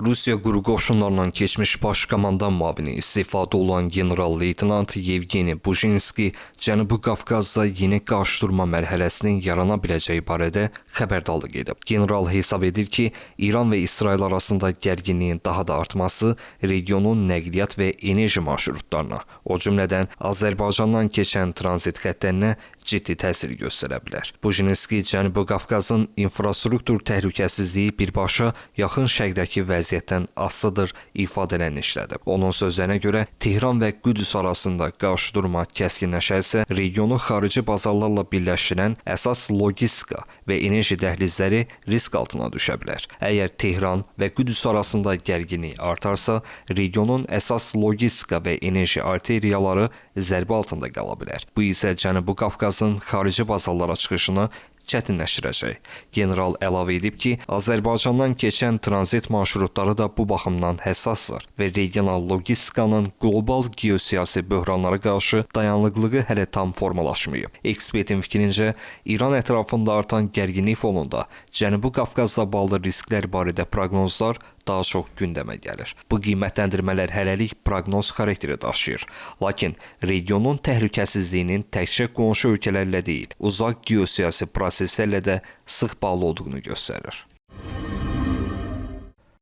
Rusiya quru qoşunlarla keçmiş baş komandan müavini istifadə olan general-leytenant Yevgeni Bujinski Cənubi Qafqazda yeni qarşıdurma mərhələsinin yarana biləcəyi barədə xəbərdarlıq edib. General hesab edir ki, İran və İsrail arasında gərginliyin daha da artması regionun nəqliyyat və enerji marşrutlarına, o cümlədən Azərbaycandan keçən tranzit xəttlərinə ciddi təsir göstərə bilər. Bujinski Cənubi Qafqazın infrastruktur təhlükəsizliyi birbaşa yaxın şərqdəki vəziyyətdən asılıdır ifadələrini işlədib. Onun sözlərinə görə Tehran və Qüdüs arasında qarşıdurma kəskinləşərsə, regionu xarici bazarlarla birləşdirən əsas logistika və enerji dəhlizləri risk altına düşə bilər. Əgər Tehran və Qüdüs arasında gərginlik artarsa, regionun əsas logistika və enerji arteriyaları zərbə altında qala bilər. Bu isə Cənubi Qafqazın xarici bazarlara çıxışını çətinləşdirəcək. General əlavə edib ki, Azərbaycandan keçən tranzit marşrutları da bu baxımdan həssasdır və regional logistikanın qlobal geosiyasi böhranlara qarşı dayanıqlığı hələ tam formalaşmayıb. Ekspertin fikrincə, İran ətrafında artan gərginlik fonunda Cənubi Qafqazla bağlı risklər barədə proqnozlar daha çox gündəmə gəlir. Bu qiymətləndirmələr hələlik proqnoz xarakteri daşıyır. Lakin regionun təhlükəsizliyinin təkcə qonşu ölkələrlə deyil, uzaq geosiyasi proseslərlə də sıx bağlı olduğunu göstərir.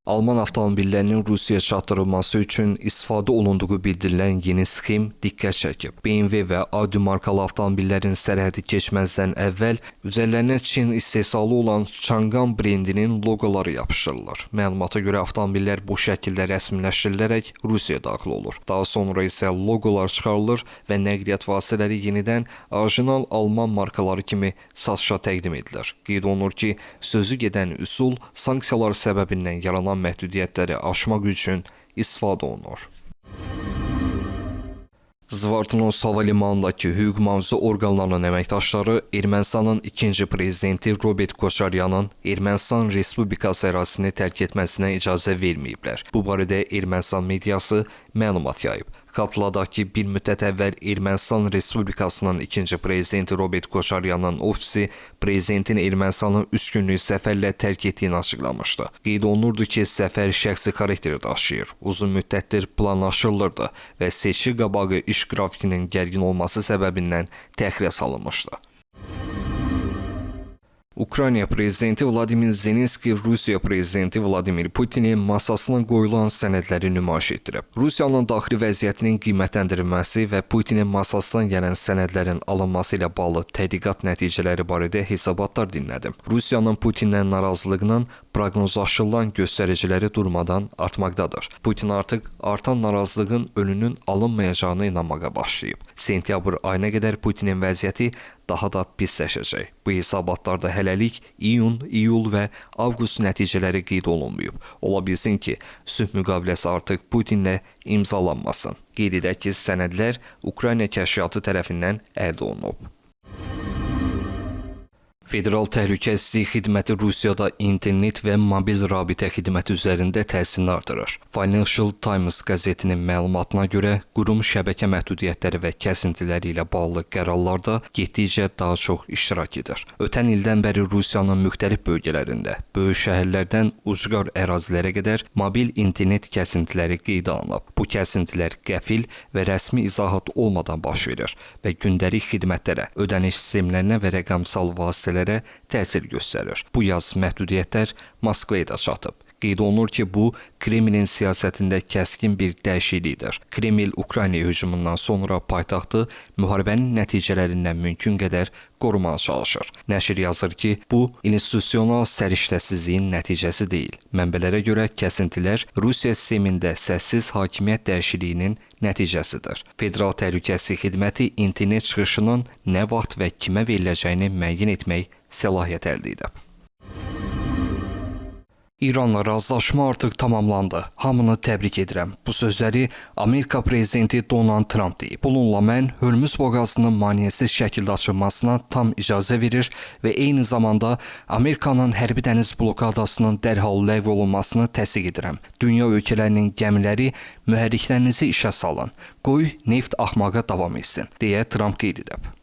Alman avtomobillərinin Rusiyaya çatdırılması üçün istifadə olunduğu bildirilən yeni sxem diqqət çəkib. BMW və Audi markalı avtomobillərin sərhədi keçməzdən əvvəl üzərlərinə Çin istehsalı olan Changan brendinin loqoları yapışdırılır. Məlumata görə avtomobillər bu şəkildə rəsmiləşdirilərək Rusiyaya daxil olur. Daha sonra isə loqolar çıxarılır və nəqliyyat vasitələri yenidən orijinal Alman markaları kimi satışa təqdim edilir. Qeyd olunur ki, sözü gedən üsul sanksiyalar səbəbindən yaranan məhdudiyyətləri aşmaq üçün istifadə olunur. Zvartnos hava limanındakı hüquq mühafizə orqanlarının əməkdaşları Ermənistanın ikinci prezidenti Robert Koçaryanın Ermənistan Respublikası ərazisini tərk etməsinə icazə verməyiblər. Bu barədə Ermənistan mediası məlumat yayıb. Xatırladaq ki, bir müddət əvvəl Ermənistan Respublikasının ikinci prezidenti Robert Koçaryanın ofisi prezidentin Ermənistanı 3 günlük səfərlə tərk etdiyini açıqlamışdı. Qeyd olunurdu ki, səfər şəxsi xarakteri daşıyır, uzun müddətdir planlaşdırılırdı və seçki qabağı iş qrafikinin gərgin olması səbəbindən təxirə salınmışdı. Ukrayna prezidenti Vladimir Zelenski Rusiya prezidenti Vladimir Putinin masasına qoyulan sənədləri nümayiş etdirib. Rusiyanın daxili vəziyyətinin qiymətləndirilməsi və Putinin masasından gələn sənədlərin alınması ilə bağlı tədqiqat nəticələri barədə hesabatlar dinlədim. Rusiyanın Putindən narazılığının proqnozlaşdırılan göstəriciləri durmadan artmaqdadır. Putin artıq artan narazılığın önünün alınmayacağına inanmağa başlayıb. Sentyabr ayına qədər Putinin vəziyyəti daha da pisləşəcək. Bu hesabatlarda hələlik iyun, iyul və avqust nəticələri qeyd olunmayıb. Ola bilsin ki, sülh müqaviləsi artıq Putinlə imzalanmasın. Qeyd edək ki, sənədlər Ukrayna kəşfiyyatı tərəfindən əldə olunub. Federal Təhlükəsizlik Xidməti Rusiyada internet və mobil rabitə xidməti üzərində təsirini artırır. Financial Times qəzetinin məlumatına görə, qurum şəbəkə məhdudiyyətləri və kəsintiləri ilə bağlı qərarlarda getdikcə daha çox iştirak edir. Ötən ildən bəri Rusiyanın müxtəlif bölgələrində, böyük şəhərlərdən ucqar ərazilərə qədər mobil internet kəsintiləri qeydə alınıb. Bu kəsintilər qəfil və rəsmi izahat olmadan baş verir və gündəlik xidmətlərə, ödəniş sistemlərinə və rəqəmsal vasitələrə təsir göstərir. Bu yaz məhdudiyyətlər Moskvaya da çatıb. Qeyd olunur ki, bu Kremlin siyasətində kəskin bir dəyişiklikdir. Kreml Ukrayna hücumundan sonra paytaxtı müharibənin nəticələrindən mümkün qədər qorumağa çalışır. Nəşr yazır ki, bu institusional səriştəsizliyin nəticəsi deyil. Mənbələrə görə kəsintilər Rusiya sistemində səssiz hakimiyyət dəyişikliyinin nəticəsidir. Federal Təhlükəsizlik Xidməti internet çıxışının nə vaxt və kimə veriləcəyini müəyyən etmək səlahiyyət əldə edib. İranla razılaşma artıq tamamlandı. Hamını təbrik edirəm. Bu sözləri Amerika prezidenti Donald Trump deyib. Bununla mən Hörmüz boğazının maneəsiz şəkildə açılmasına tam icazə verir və eyni zamanda Amerikanın hərbi dəniz blokadasının dərhal ləğv olunmasını təsdiq edirəm. Dünya ölkələrinin gəmiləri mühərriklərinizi işə salın. Qoy neft axmağa davam etsin, deyə Trump qeyd edib.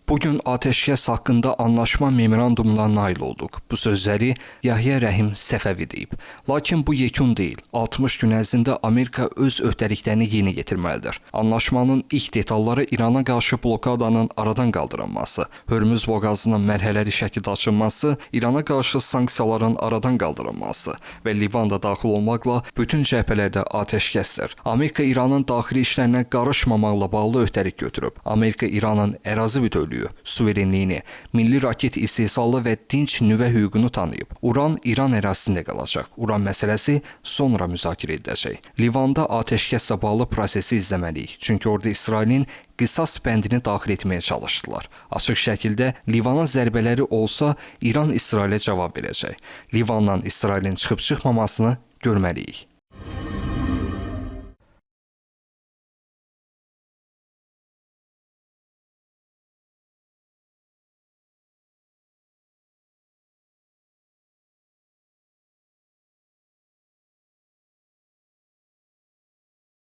Bugün ateşkəs haqqında anlaşma memorandumuna nail olduq. Bu sözləri Yahya Rəhim Səfəvi deyib. Lakin bu yekun deyil. 60 gün ərzində Amerika öz öhdəliklərini yerinə yetirməlidir. Anlaşmanın ilk detalları İrana qarşı blokadanın aradan qaldırılması, Hörmüz boğazının mərhələli şəkildə açılması, İrana qarşı sanksiyaların aradan qaldırılması və Livan da daxil olmaqla bütün cəbhələrdə ateşkəsdir. Amerika İranın daxili işlərinə qarışmamaqla bağlı öhdəlik götürüb. Amerika İranın ərazi bütövlüyü, suverenliyini, milli raket istehsalı və dinc nüvə hüququnu tanıyıb. Uran İran ərazisində qalacaq. Uran məsələsi sonra müzakirə ediləcək. Livanda atəşkəslə bağlı prosesi izləməliyik. Çünki orada İsrailin qisas bəndini daxil etməyə çalışdılar. Açıq şəkildə Livana zərbələri olsa, İran İsrailə cavab verəcək. Livandan İsrailin çıxıb-çıxmamasını görməliyik.